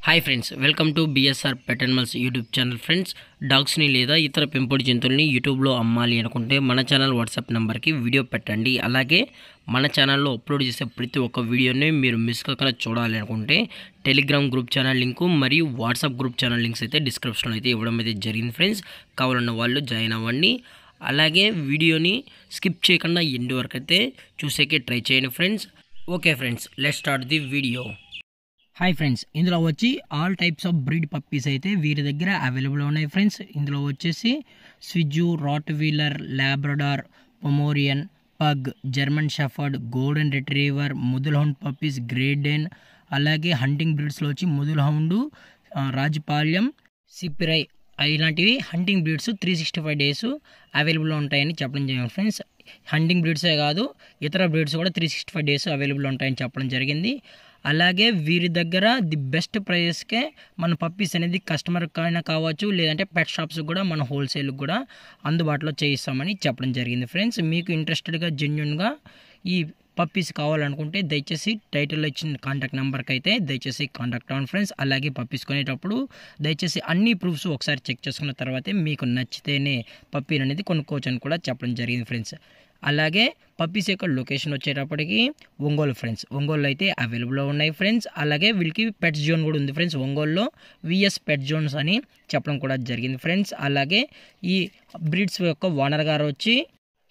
Hi friends, welcome to BSR pet animals YouTube channel. Friends, డాగ్స్ని లేదా ఇతర పెంపుడు జంతువుల్ని యూట్యూబ్లో అమ్మాలి అనుకుంటే మన ఛానల్ వాట్సాప్ నెంబర్కి వీడియో పెట్టండి. అలాగే మన ఛానల్లో అప్లోడ్ చేసే ప్రతి ఒక్క వీడియోని మీరు మిస్ కాకుండా చూడాలి అనుకుంటే టెలిగ్రామ్ గ్రూప్ ఛానల్ లింకు మరియు వాట్సాప్ గ్రూప్ ఛానల్ లింక్స్ అయితే డిస్క్రిప్షన్లో అయితే ఇవ్వడం అయితే జరిగింది ఫ్రెండ్స్. కావాలన్న వాళ్ళు జాయిన్ అవ్వండి. అలాగే వీడియోని స్కిప్ చేయకుండా ఎండ్ వరకు అయితే చూసేకే ట్రై చేయండి friends. Okay friends, let's start the video. Hi friends, ఇందులో వచ్చి all types of breed puppies అయితే వీరి దగ్గర అవైలబుల్ ఉన్నాయి ఫ్రెండ్స్. ఇందులో వచ్చేసి స్విజ్జు, Rottweiler, Labrador, Pomeranian, pug, German shepherd, golden retriever, Mudhol hound puppies, Great Dane, అలాగే హంటింగ్ బ్రీడ్స్లో వచ్చి ముదుల్ హౌండ్, రాజపాల్యం, సిపిరై ఇలాంటివి హంటింగ్ బ్రీడ్స్ 365 డేస్ అవైలబుల్లో ఉంటాయని చెప్పడం జరిగింది ఫ్రెండ్స్. హంటింగ్ బ్రీడ్సే కాదు, ఇతర బ్రీడ్స్ కూడా 365 డేస్ అవైలబుల్ ఉంటాయని చెప్పడం జరిగింది. అలాగే వీరి దగ్గర ది బెస్ట్ ప్రైజెస్కే మన పప్పీస్ అనేది కస్టమర్కి అయినా కావచ్చు, లేదంటే పెట్ షాప్స్కి కూడా మన హోల్సేల్కి కూడా అందుబాటులో చేయిస్తామని చెప్పడం జరిగింది ఫ్రెండ్స్. మీకు ఇంట్రెస్టెడ్గా జెన్యున్గా ఈ పప్పీస్ కావాలనుకుంటే దయచేసి టైటిల్లో ఇచ్చిన కాంటాక్ట్ నెంబర్కి అయితే దయచేసి కాంటాక్ట్ అవ్వండి ఫ్రెండ్స్. అలాగే పప్పీస్ కొనేటప్పుడు దయచేసి అన్ని ప్రూఫ్స్ ఒకసారి చెక్ చేసుకున్న తర్వాతే మీకు నచ్చితేనే పప్పీని అనేది కొనుక్కోవచ్చు అని కూడా చెప్పడం జరిగింది ఫ్రెండ్స్. అలాగే పప్పీస్ యొక్క లొకేషన్ వచ్చేటప్పటికి ఒంగోలు ఫ్రెండ్స్. ఒంగోలు అయితే అవైలబుల్లో ఉన్నాయి ఫ్రెండ్స్. అలాగే వీళ్ళకి పెట్స్ జోన్ కూడా ఉంది ఫ్రెండ్స్. ఒంగోలులో విఎస్ పెట్ జోన్స్ అని చెప్పడం కూడా జరిగింది ఫ్రెండ్స్. అలాగే ఈ బ్రీడ్స్ యొక్క ఓనర్ గారు వచ్చి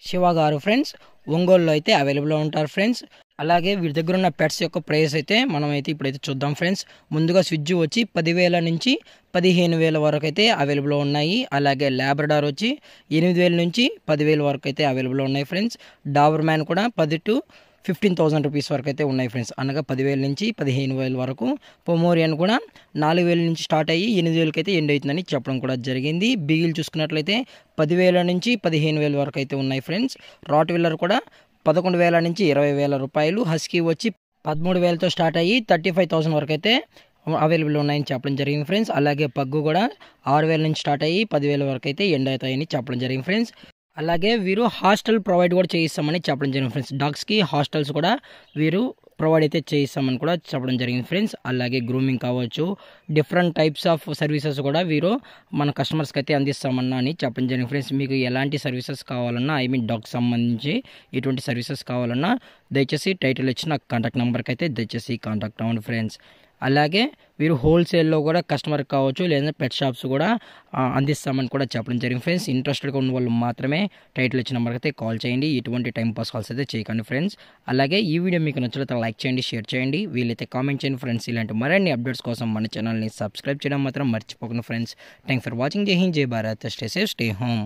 శివ గారు ఫ్రెండ్స్. ఒంగోలులో అయితే అవైలబుల్లో ఉంటారు ఫ్రెండ్స్. అలాగే వీరి దగ్గర ఉన్న పెట్స్ యొక్క ప్రైస్ అయితే మనమైతే ఇప్పుడైతే చూద్దాం ఫ్రెండ్స్. ముందుగా స్విజ్జు వచ్చి 10,000 నుంచి 15,000 వరకు అయితే అవైలబుల్లో ఉన్నాయి. అలాగే లాబ్రడార్ వచ్చి 8,000 నుంచి 10,000 వరకు అయితే అవైలబుల్లో ఉన్నాయి ఫ్రెండ్స్. డాబర్ మ్యాన్ కూడా 10,000 to 15,000 రూపీస్ వరకు అయితే ఉన్నాయి ఫ్రెండ్స్. అనగా 10,000 నుంచి 15,000 వరకు. పొమోరియన్ కూడా 4,000 నుంచి స్టార్ట్ అయ్యి 8,000కి అయితే ఎండ్ అవుతుందని చెప్పడం కూడా జరిగింది. బీగిల్ చూసుకున్నట్లయితే 10,000 నుంచి 15,000 వరకు అయితే ఉన్నాయి ఫ్రెండ్స్. రాట్ వీలర్ కూడా 11,000 నుంచి 20,000 రూపాయలు. హస్కీ వచ్చి 13,000తో స్టార్ట్ అయ్యి 35,000 వరకు అయితే అవైలబుల్ ఉన్నాయని చెప్పడం జరిగింది ఫ్రెండ్స్. అలాగే పగ్గు కూడా 6,000 నుంచి స్టార్ట్ అయ్యి 10,000 వరకు అయితే ఎండ్ అవుతాయని చెప్పడం జరిగింది ఫ్రెండ్స్. అలాగే వీరు హాస్టల్ ప్రొవైడ్ కూడా చేయిస్తామని చెప్పడం జరిగింది ఫ్రెండ్స్. డాగ్స్కి హాస్టల్స్ కూడా వీరు ప్రొవైడ్ అయితే చేయిస్తామని కూడా చెప్పడం జరిగింది ఫ్రెండ్స్. అలాగే గ్రూమింగ్ కావచ్చు, డిఫరెంట్ టైప్స్ ఆఫ్ సర్వీసెస్ కూడా వీరు మన కస్టమర్స్కి అయితే అందిస్తామన్నా అని చెప్పడం జరిగింది ఫ్రెండ్స్. మీకు ఎలాంటి సర్వీసెస్ కావాలన్నా, డాగ్స్ సంబంధించి ఎటువంటి సర్వీసెస్ కావాలన్నా దయచేసి టైటిల్ ఇచ్చిన కాంటాక్ట్ నెంబర్కి అయితే దయచేసి కాంటాక్ట్ అవ్వండి ఫ్రెండ్స్. అలాగే వీరు హోల్సేల్లో కూడా కస్టమర్కి కావచ్చు, లేదంటే పెట్ షాప్స్ కూడా అందిస్తామని కూడా చెప్పడం జరిగింది ఫ్రెండ్స్. ఇంట్రెస్టెడ్గా ఉన్న వాళ్ళు మాత్రమే టైటిల్ ఇచ్చిన నెంబర్కి అయితే కాల్ చేయండి. ఎటువంటి టైం పాస్ కాల్స్ అయితే చేయకండి ఫ్రెండ్స్. అలాగే ఈ వీడియో మీకు నచ్చితే లైక్ చేయండి, షేర్ చేయండి, వీలైతే కామెంట్ చేయండి ఫ్రెండ్స్. ఇలాంటి మరిన్ని అప్డేట్స్ కోసం మన ఛానల్ని సబ్స్క్రైబ్ చేయడం మాత్రం మర్చిపోకండి ఫ్రెండ్స్. Thanks for watching. జై హింద్, జై Bharat, stay safe, stay home.